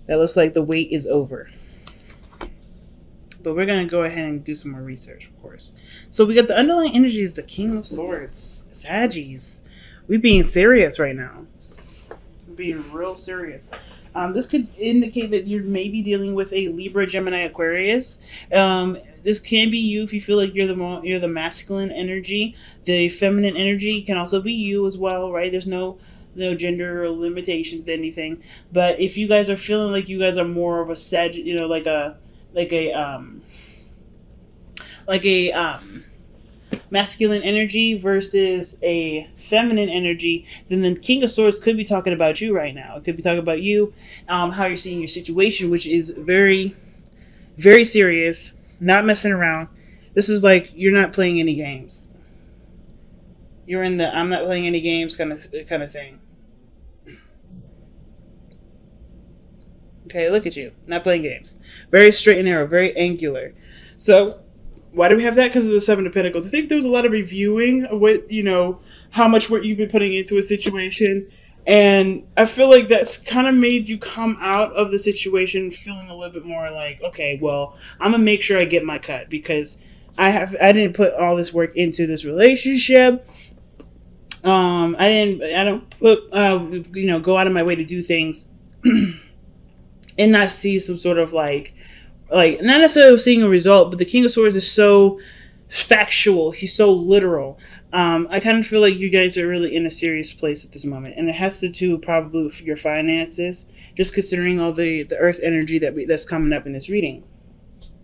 That looks like the wait is over. But we're going to go ahead and do some more research, of course. So we got the underlying energies, the King of Swords, Saggies. We're being serious right now. We're being real serious. This could indicate that you're maybe dealing with a Libra, Gemini, Aquarius. This can be you if you feel like you're the masculine energy. The feminine energy can also be you as well, right? There's no gender or limitations to anything. But if you guys are feeling like you guys are more of a like a masculine energy versus a feminine energy, then the King of Swords could be talking about you right now. It could be talking about you, how you're seeing your situation, which is very, very serious, not messing around. This is like you're not playing any games. You're in the I'm not playing any games kind of thing. Okay, look at you, not playing games. Very straight and narrow, very angular. So why do we have that? Because of the Seven of Pentacles. I think there was a lot of reviewing of what, how much work you've been putting into a situation. And I feel like that's kind of made you come out of the situation feeling a little bit more like, okay, well, I'm going to make sure I get my cut because I didn't put all this work into this relationship. I don't put, go out of my way to do things and not see some sort of like not necessarily seeing a result, but the King of Swords is so factual. He's so literal. I kind of feel like you guys are really in a serious place at this moment, and it has to do probably with your finances, just considering all the earth energy that's coming up in this reading.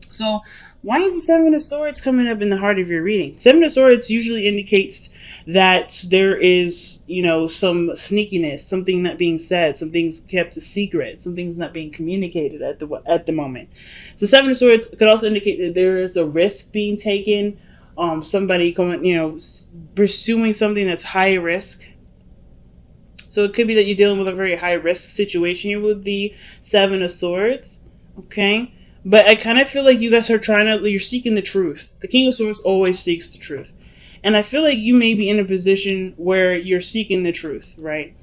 So why is the Seven of Swords coming up in the heart of your reading? Seven of Swords usually indicates that there is, some sneakiness, something not being said, something's kept a secret, something's not being communicated at the moment. The Seven of Swords could also indicate that there is a risk being taken, somebody going, pursuing something that's high risk. So it could be that you're dealing with a very high risk situation here with the Seven of Swords, okay? But I kind of feel like you guys are you're seeking the truth. The King of Swords always seeks the truth. And I feel like you may be in a position where you're seeking the truth, right?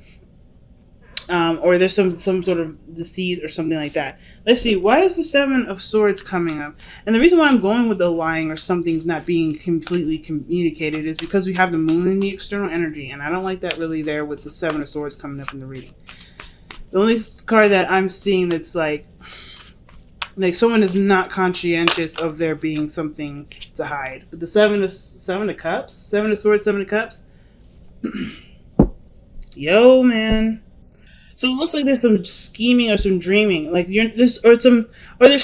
Or there's some sort of deceit or something like that. Let's see. Why is the Seven of Swords coming up? And the reason why I'm going with the lying or something's not being completely communicated is because we have the Moon in the external energy. And I don't like that really there with the Seven of Swords coming up in the reading. The only card that I'm seeing that's like someone is not conscientious of there being something to hide. But the Seven of Cups, Seven of Swords, Seven of Cups. Yo, man. So it looks like there's some scheming or some dreaming, like there's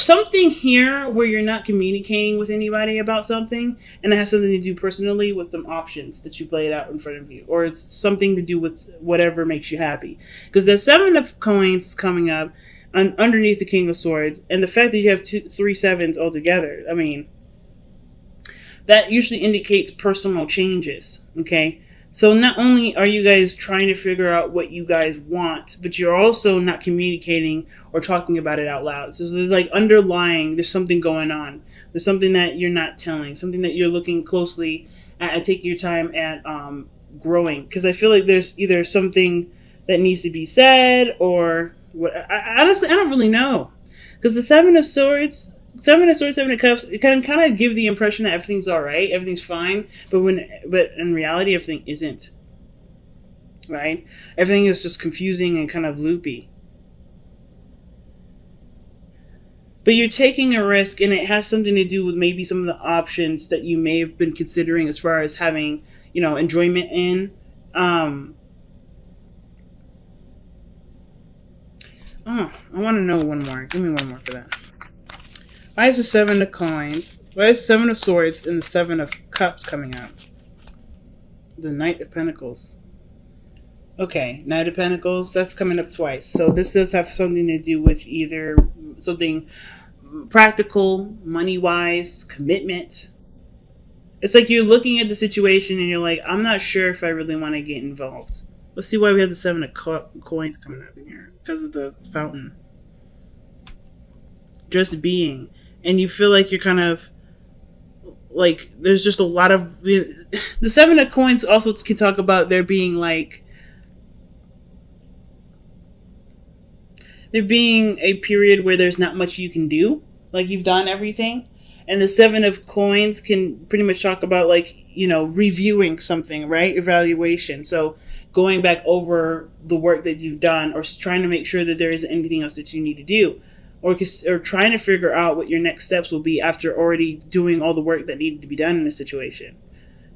something here where you're not communicating with anybody about something, and it has something to do personally with some options that you've laid out in front of you, or it's something to do with whatever makes you happy. Because the Seven of Coins is coming up underneath the King of Swords, and the fact that you have three sevens altogether, I mean, that usually indicates personal changes. Okay. So not only are you guys trying to figure out what you guys want, but you're also not communicating or talking about it out loud. So there's like there's something going on. There's something that you're not telling, something that you're looking closely at and taking your time at growing. Because I feel like there's either something that needs to be said or what. Honestly, I don't really know. Because the Seven of Swords, Seven of Cups, it can kind of give the impression that everything's all right, everything's fine, but in reality, everything isn't. Right? Everything is just confusing and kind of loopy. But you're taking a risk, and it has something to do with maybe some of the options that you may have been considering as far as having, enjoyment in. I want to know one more. Give me one more for that. Why is the Seven of Coins? Why is the Seven of Swords and the Seven of Cups coming up? The Knight of Pentacles. Okay, Knight of Pentacles, that's coming up twice. So this does have something to do with either something practical, money-wise, commitment. It's like you're looking at the situation and you're like, I'm not sure if I really want to get involved. Let's see why we have the Seven of Coins coming up in here. Because of the fountain. Just being. And you feel like you're kind of like there's just a lot of the Seven of Coins also can talk about there being like there being a period where there's not much you can do, like you've done everything. And the Seven of Coins can pretty much talk about, like, reviewing something, right? Evaluation. So going back over the work that you've done, or trying to make sure that there isn't anything else that you need to do, or trying to figure out what your next steps will be after already doing all the work that needed to be done in a situation.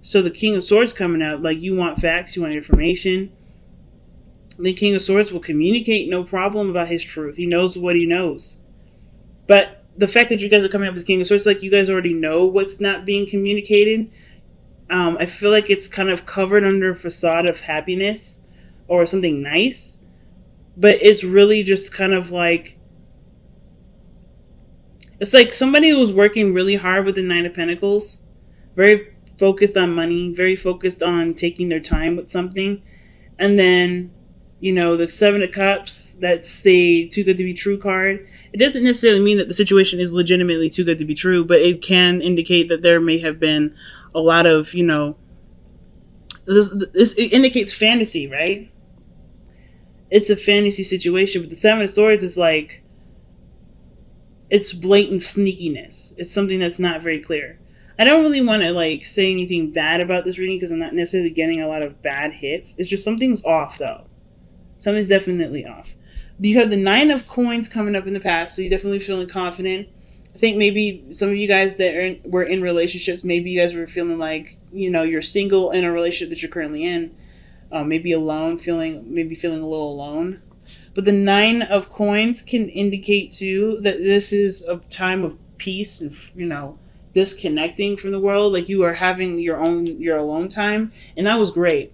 So the King of Swords coming out, like, you want facts, you want information. The King of Swords will communicate no problem about his truth. He knows what he knows. But the fact that you guys are coming up with King of Swords, like, you guys already know what's not being communicated. I feel like it's kind of covered under a facade of happiness or something nice. But it's really just kind of like, it's like somebody who's working really hard with the Nine of Pentacles, very focused on money, very focused on taking their time with something. And then, the Seven of Cups, that's the too good to be true card. It doesn't necessarily mean that the situation is legitimately too good to be true, but it can indicate that there may have been a lot of, this it indicates fantasy, right? It's a fantasy situation, but the Seven of Swords is like, it's blatant sneakiness. It's something that's not very clear. I don't really want to, say anything bad about this reading because I'm not necessarily getting a lot of bad hits. It's just something's off, though. Something's definitely off. You have the Nine of Coins coming up in the past, so you're definitely feeling confident. I think maybe some of you guys that were in relationships, maybe you guys were feeling like, you're single in a relationship that you're currently in. Maybe alone, feeling a little alone. But the Nine of Coins can indicate, too, that this is a time of peace and, disconnecting from the world. Like, you are having your alone time. And that was great.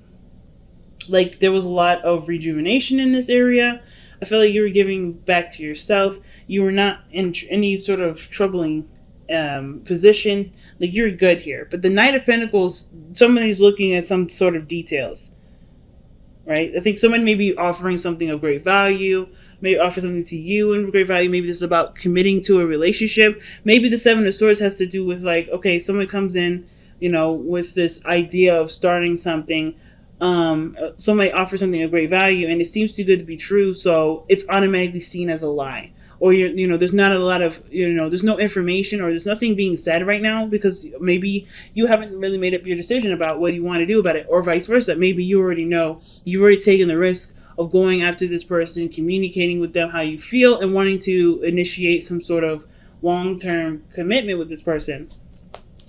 Like, there was a lot of rejuvenation in this area. I feel like you were giving back to yourself. You were not in any sort of troubling position. Like, you're good here. But the Knight of Pentacles, somebody's looking at some sort of details, right? I think someone may be offering something of great value, may offer something to you in great value. Maybe this is about committing to a relationship. Maybe the Seven of Swords has to do with, like, okay, someone comes in, with this idea of starting something. Somebody offers something of great value and it seems too good to be true, so it's automatically seen as a lie. Or there's not a lot of, there's no information, or there's nothing being said right now because maybe you haven't really made up your decision about what you want to do about it, or vice versa. Maybe you already know, you've already taken the risk of going after this person, communicating with them how you feel, and wanting to initiate some sort of long-term commitment with this person.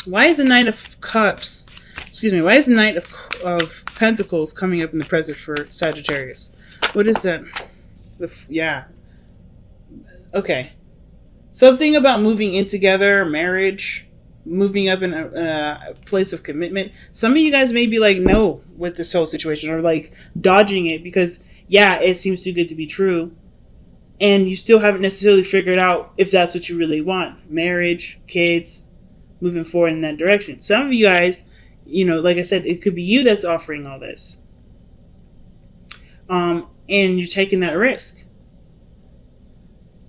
Why is the Knight of Cups, why is the Knight of Pentacles coming up in the present for Sagittarius? What is that? Yeah. Okay. Something about moving in together, marriage, moving up in a place of commitment. Some of you guys may be like, no, with this whole situation, or like dodging it because, yeah, it seems too good to be true. And you still haven't necessarily figured out if that's what you really want. Marriage, kids, moving forward in that direction. Some of you guys, like I said, it could be you that's offering all this. And you're taking that risk.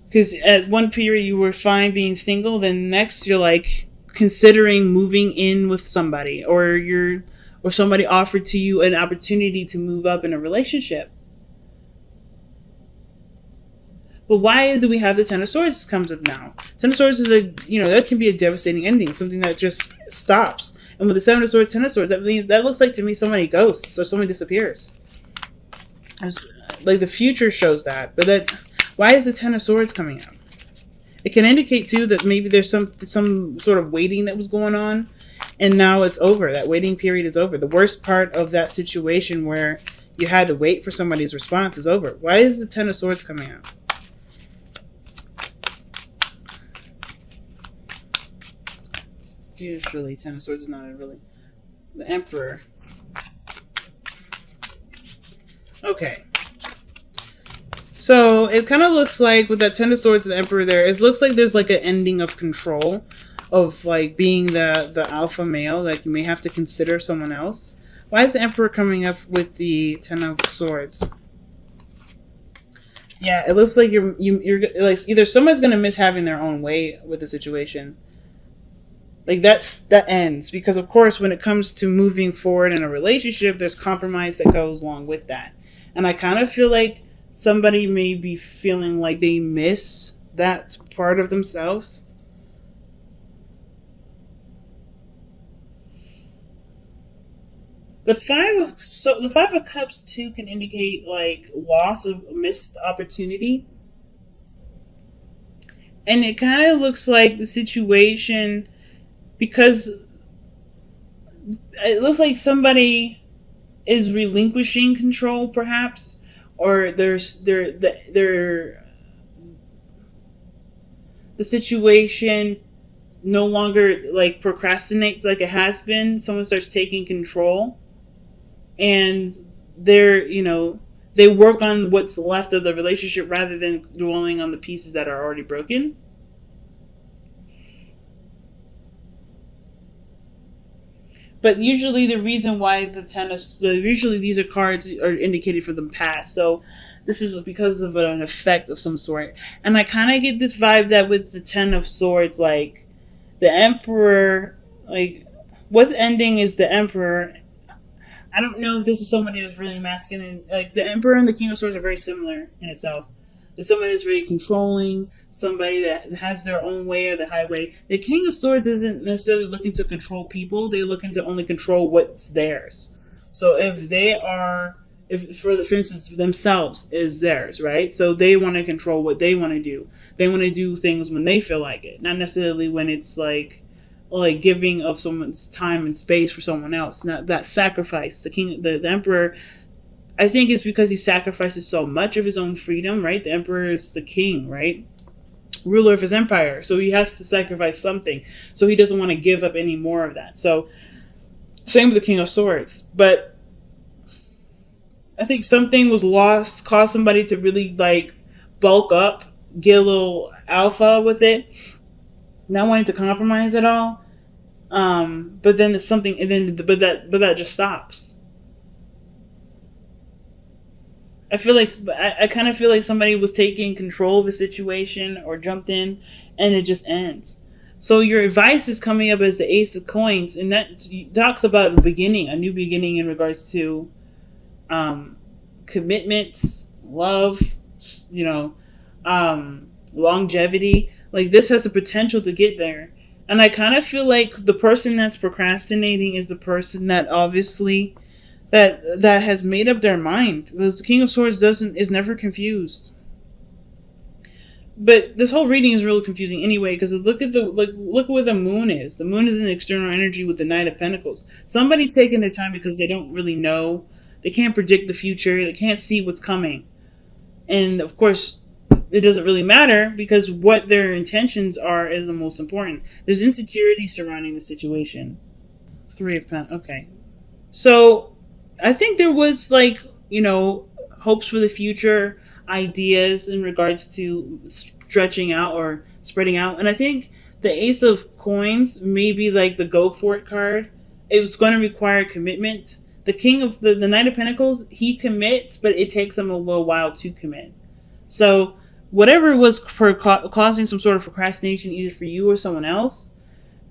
Because at one period you were fine being single, then next you're like considering moving in with somebody, or somebody offered to you an opportunity to move up in a relationship. But why do we have the Ten of Swords comes up now? Ten of Swords is that can be a devastating ending, something that just stops. And with the Seven of Swords, Ten of Swords, that looks like to me somebody ghosts or somebody disappears. Like the future shows that, but why is the Ten of Swords coming up? It can indicate too that maybe there's some sort of waiting that was going on, and now it's over. That waiting period is over. The worst part of that situation where you had to wait for somebody's response is over. Why is the Ten of Swords coming up? Usually, Ten of Swords is not really. The Emperor. Okay. So, it kind of looks like, with that Ten of Swords and the Emperor there, it looks like there's like an ending of control. Of like being the alpha male. Like you may have to consider someone else. Why is the Emperor coming up with the Ten of Swords? Yeah, it looks like you're like either someone's gonna miss having their own way with the situation. Like that ends because of course when it comes to moving forward in a relationship, there's compromise that goes along with that. And I kind of feel like somebody may be feeling like they miss that part of themselves. The five of cups too can indicate like loss of missed opportunity, and it kind of looks like the situation, because it looks like somebody is relinquishing control, perhaps, or the situation no longer like procrastinates like it has been. Someone starts taking control, and they're they work on what's left of the relationship rather than dwelling on the pieces that are already broken. But usually the reason why usually these are cards are indicated for the past. So this is because of an effect of some sort. And I kind of get this vibe that with the Ten of Swords, like the Emperor, like what's ending is the Emperor. I don't know if this is somebody that's really masculine. Like the Emperor and the King of Swords are very similar in itself. There's somebody that's very controlling, somebody that has their own way or the highway. The King of Swords isn't necessarily looking to control people. They're looking to only control what's theirs. So if they are, if for instance themselves is theirs, right? So they want to control what they want to do. They want to do things when they feel like it, not necessarily when it's like giving of someone's time and space for someone else. Not that sacrifice. The Emperor, I think it's because he sacrifices so much of his own freedom, right? The Emperor is the king, right? Ruler of his empire. So he has to sacrifice something. So he doesn't want to give up any more of that. So same with the King of Swords. But I think something was lost, caused somebody to really like bulk up, get a little alpha with it, not wanting to compromise at all. But then it's something, and then but that just stops. I kind of feel like somebody was taking control of a situation or jumped in, and it just ends. So your advice is coming up as the Ace of Coins, and that talks about the beginning, a new beginning in regards to commitments, love, longevity. Like this has the potential to get there. And I kind of feel like the person that's procrastinating is the person that obviously that has made up their mind. Because the King of Swords is never confused. But this whole reading is really confusing anyway, because look where the moon is. The moon is in external energy with the Knight of Pentacles. Somebody's taking their time because they don't really know. They can't predict the future. They can't see what's coming. And of course, it doesn't really matter because what their intentions are is the most important. There's insecurity surrounding the situation. Three of Pentacles. Okay. So I think there was hopes for the future, ideas in regards to stretching out or spreading out. And I think the Ace of Coins may be like the go for it card. It's going to require commitment. The King of the Knight of Pentacles, he commits, but it takes him a little while to commit. So whatever was causing some sort of procrastination, either for you or someone else,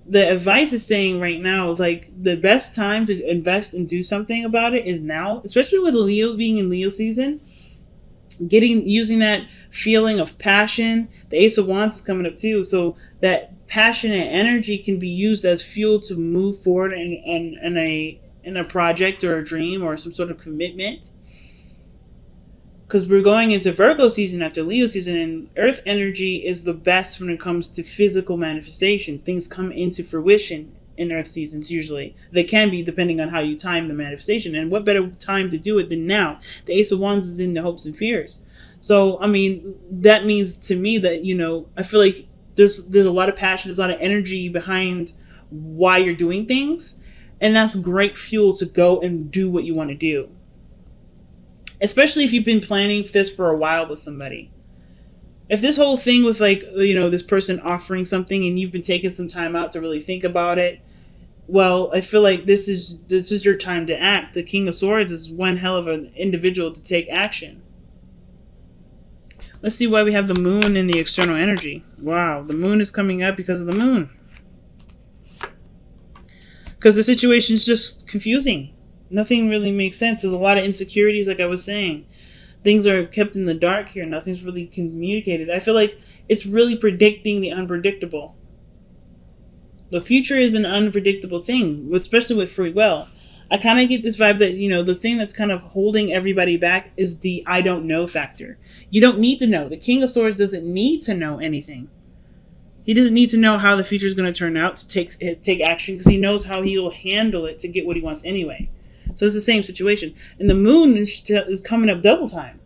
the advice is saying right now, like the best time to invest and do something about it is now, especially with Leo being in Leo season. Using that feeling of passion. The Ace of Wands is coming up too, so that passion and energy can be used as fuel to move forward in a project or a dream or some sort of commitment. Because we're going into Virgo season after Leo season, and Earth energy is the best when it comes to physical manifestations. Things come into fruition in Earth seasons usually. They can be depending on how you time the manifestation. And what better time to do it than now? The Ace of Wands is in the hopes and fears. So, I mean, that means to me that, I feel like there's a lot of passion, there's a lot of energy behind why you're doing things. And that's great fuel to go and do what you want to do. Especially if you've been planning this for a while with somebody. If this whole thing with this person offering something and you've been taking some time out to really think about it, well, I feel like this is your time to act. The King of Swords is one hell of an individual to take action. Let's see why we have the moon in the external energy. Wow, the moon is coming up because of the moon. Because the situation is just confusing. Nothing really makes sense. There's a lot of insecurities, like I was saying. things are kept in the dark here. Nothing's really communicated. I feel like it's really predicting the unpredictable. The future is an unpredictable thing, especially with free will. I kind of get this vibe that, the thing that's kind of holding everybody back is the I don't know factor. You don't need to know. The King of Swords doesn't need to know anything. He doesn't need to know how the future is going to turn out to take action, because he knows how he'll handle it to get what he wants anyway. So it's the same situation. And the moon is coming up double time.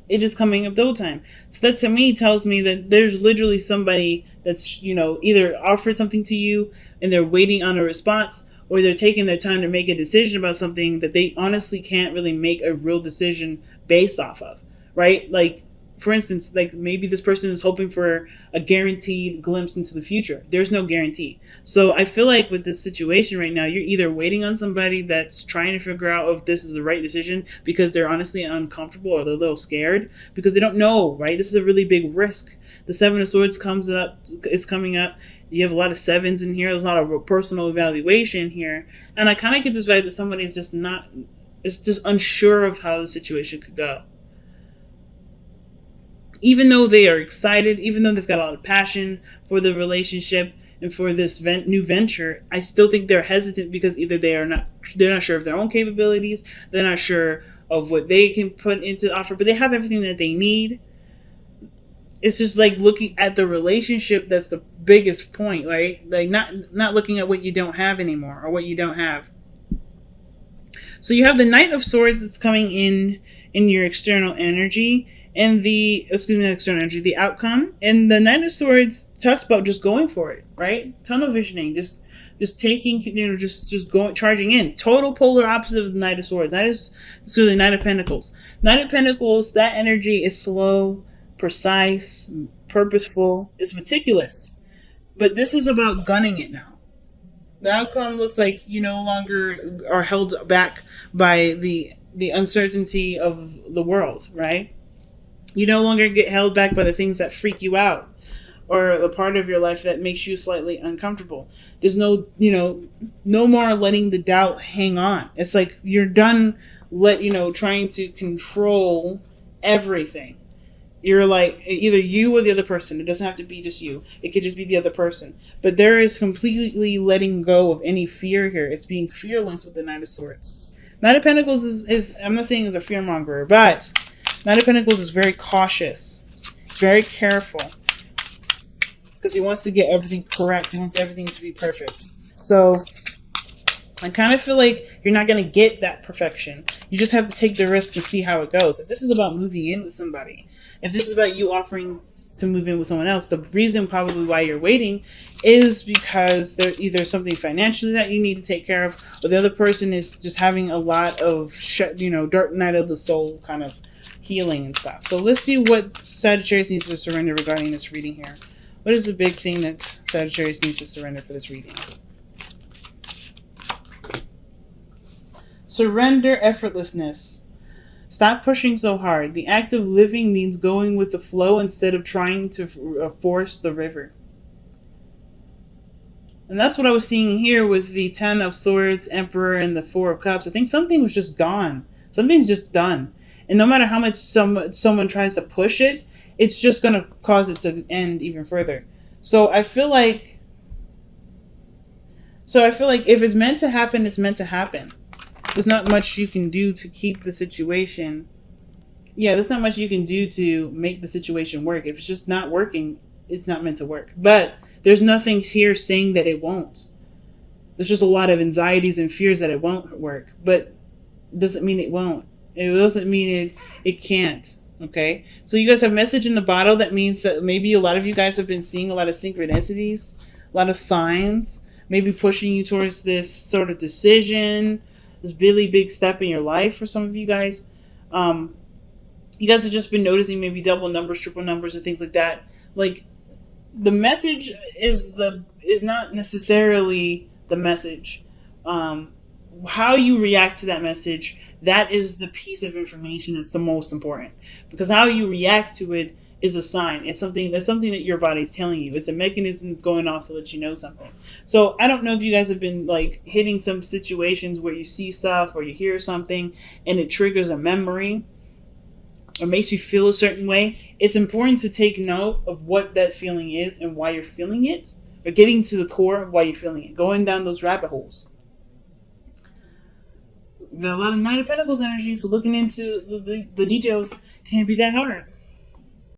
It is coming up double time. So that to me tells me that there's literally somebody that's, either offered something to you and they're waiting on a response, or they're taking their time to make a decision about something that they honestly can't really make a real decision based off of, right? Like, for instance, like maybe this person is hoping for a guaranteed glimpse into the future. There's no guarantee. So I feel like with this situation right now, you're either waiting on somebody that's trying to figure out if this is the right decision because they're honestly uncomfortable or they're a little scared because they don't know, right? This is a really big risk. The Seven of Swords is coming up. You have a lot of sevens in here. There's a lot of personal evaluation here. And I kind of get this vibe that somebody's just unsure of how the situation could go. Even though they are excited, even though they've got a lot of passion for the relationship and for this new venture, I still think they're hesitant because either they're not sure of their own capabilities, they're not sure of what they can put into the offer, but they have everything that they need. It's just like looking at the relationship that's the biggest point, right? Like not looking at what you don't have anymore or what you don't have. So you have the Knight of Swords that's coming in your external energy. And the external energy, the outcome. And the Knight of Swords talks about just going for it, right? Tunnel visioning, just taking, just going, charging in. Total polar opposite of the Knight of Swords. That is the Knight of Pentacles. Knight of Pentacles, that energy is slow, precise, purposeful, it's meticulous. But this is about gunning it now. The outcome looks like you no longer are held back by the uncertainty of the world, right? You no longer get held back by the things that freak you out or the part of your life that makes you slightly uncomfortable. There's no more letting the doubt hang on. It's like you're done trying to control everything. You're like either you or the other person. It doesn't have to be just you. It could just be the other person. But there is completely letting go of any fear here. It's being fearless with the Knight of Swords. Knight of Pentacles is I'm not saying is a fearmonger, but Knight of Pentacles is very cautious. He's very careful. Because he wants to get everything correct. He wants everything to be perfect. So, I kind of feel like you're not going to get that perfection. You just have to take the risk and see how it goes. If this is about moving in with somebody, if this is about you offering to move in with someone else, the reason probably why you're waiting is because there's either something financially that you need to take care of, or the other person is just having a lot of, dark night of the soul kind of healing and stuff. So let's see what Sagittarius needs to surrender regarding this reading here. What is the big thing that Sagittarius needs to surrender for this reading? Surrender effortlessness. Stop pushing so hard. The act of living means going with the flow instead of trying to force the river. And that's what I was seeing here with the Ten of Swords, Emperor, and the Four of Cups. I think something was just gone. Something's just done. And no matter how much someone tries to push it, it's just going to cause it to end even further. So I feel like if it's meant to happen, it's meant to happen. There's not much you can do to keep the situation. Yeah, there's not much you can do to make the situation work. If it's just not working, it's not meant to work. But there's nothing here saying that it won't. There's just a lot of anxieties and fears that it won't work. But it doesn't mean it won't. It doesn't mean it can't. Okay? So you guys have message in the bottle. That means that maybe a lot of you guys have been seeing a lot of synchronicities, a lot of signs, maybe pushing you towards this sort of decision, this really big step in your life for some of you guys. You guys have just been noticing maybe double numbers, triple numbers, and things like that. Like, the message is not necessarily the message. How you react to that message, that is the piece of information that's the most important. Because how you react to it is a sign. It's something that your body's telling you. It's a mechanism that's going off to let you know something. So I don't know if you guys have been like hitting some situations where you see stuff or you hear something and it triggers a memory or makes you feel a certain way. It's important to take note of what that feeling is and why you're feeling it, or getting to the core of why you're feeling it, going down those rabbit holes. Got a lot of Nine of Pentacles energy, so looking into the details can't be that hard.